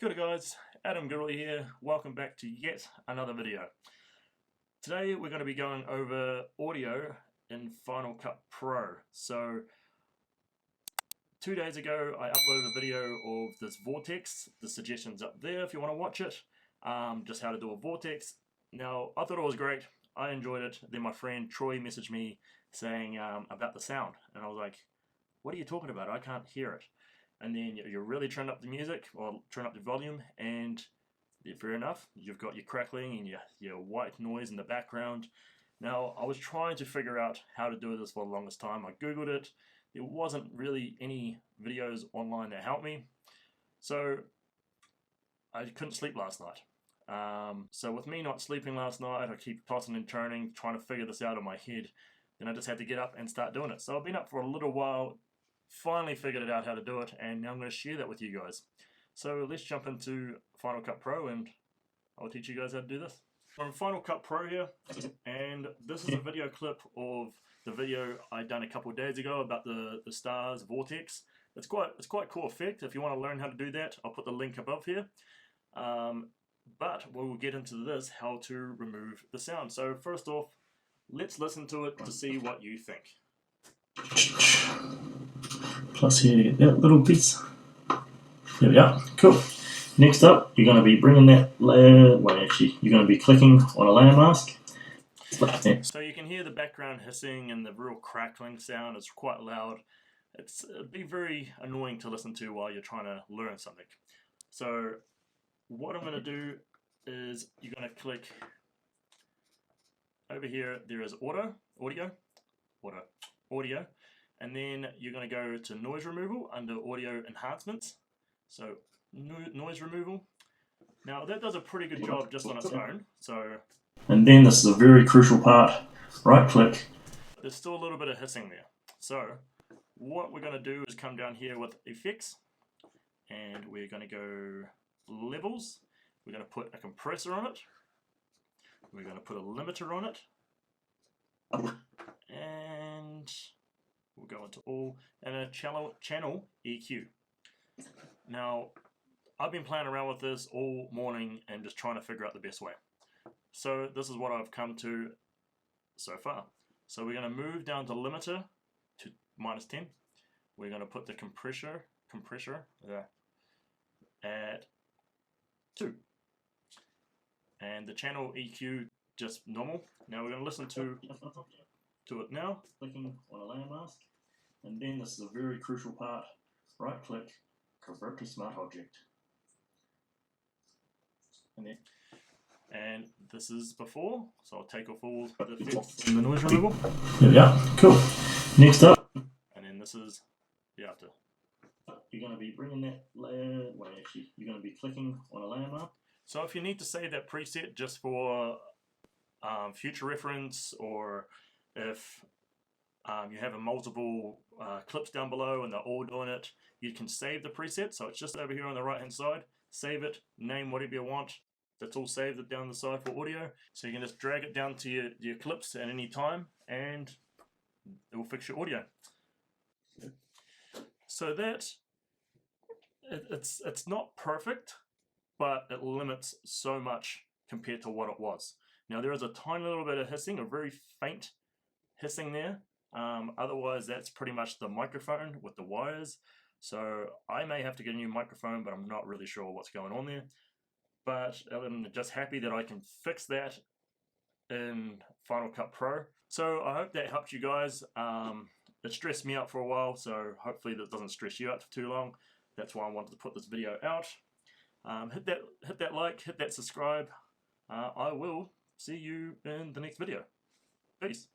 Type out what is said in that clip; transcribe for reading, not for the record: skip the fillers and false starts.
Good guys, Adam Gurley here. Welcome back to yet another video. Today we're going to be going over audio in Final Cut Pro. So 2 days ago I uploaded a video of this vortex. The suggestions up there if you want to watch it. Just how to do a vortex. Now I thought it was great. I enjoyed it. Then my friend Troy messaged me saying about the sound, and I was like, what are you talking about? I can't hear it. And then you really turn up the music, or turn up the volume, and fair enough, you've got your crackling and your white noise in the background. Now, I was trying to figure out how to do this for the longest time. I googled it. There wasn't really any videos online that helped me. So, I couldn't sleep last night. So with me not sleeping last night, I keep tossing and turning, trying to figure this out in my head. Then I just had to get up and start doing it. So I've been up for a little while, finally figured it out how to do it, and now I'm going to share that with you guys. So let's jump into Final Cut Pro and I'll teach you guys how to do this. I'm in Final Cut Pro here, and this is a video clip of the video I done a couple of days ago about the stars vortex. It's quite cool effect. If you want to learn how to do that, I'll put the link above here. But we'll get into this, how to remove the sound. So first off, let's listen to it to see what you think. Plus here you get that little piece. There we are. Cool. Next up, you're going to be bringing that layer, you're going to be clicking on a layer mask. So you can hear the background hissing and the real crackling sound. It's quite loud. It'd be very annoying to listen to while you're trying to learn something. So what I'm going to do is you're going to click over here. There is audio, and then you're going to go to noise removal under audio enhancements. So noise removal. Now that does a pretty good job just on its own. And then this is a very crucial part. Right click. There's still a little bit of hissing there. So what we're going to do is come down here with effects, and we're going to go levels. We're going to put a compressor on it. We're going to put a limiter on it. And we'll go into all, and a channel EQ. Now, I've been playing around with this all morning and just trying to figure out the best way. So this is what I've come to so far. So we're going to move down to limiter to -10. We're going to put the compressor at 2. And the channel EQ just normal. Now we're going to listen to it now. Clicking on a layer mask. And then this is a very crucial part. Right click, convert to smart object. And this is before, so I'll take off all the effects and the noise removal. There we are. Cool. Next up. And then this is the after. You're going to be bringing that layer, you're going to be clicking on a layer mask. So if you need to save that preset just for future reference, or if you have a multiple clips down below and they're all doing it, you can save the preset. So it's just over here on the right hand side. Save it, name whatever you want. That's all saved down the side for audio. So you can just drag it down to your clips at any time and it will fix your audio. So that, it's not perfect, but it limits so much compared to what it was. Now there is a tiny little bit of hissing, a very faint hissing there. Otherwise that's pretty much the microphone with the wires. So I may have to get a new microphone, but I'm not really sure what's going on there. But I'm just happy that I can fix that in Final Cut Pro. So I hope that helped you guys. It stressed me out for a while, so hopefully that doesn't stress you out for too long. That's why I wanted to put this video out. Hit that like, hit that subscribe. I will see you in the next video. Peace.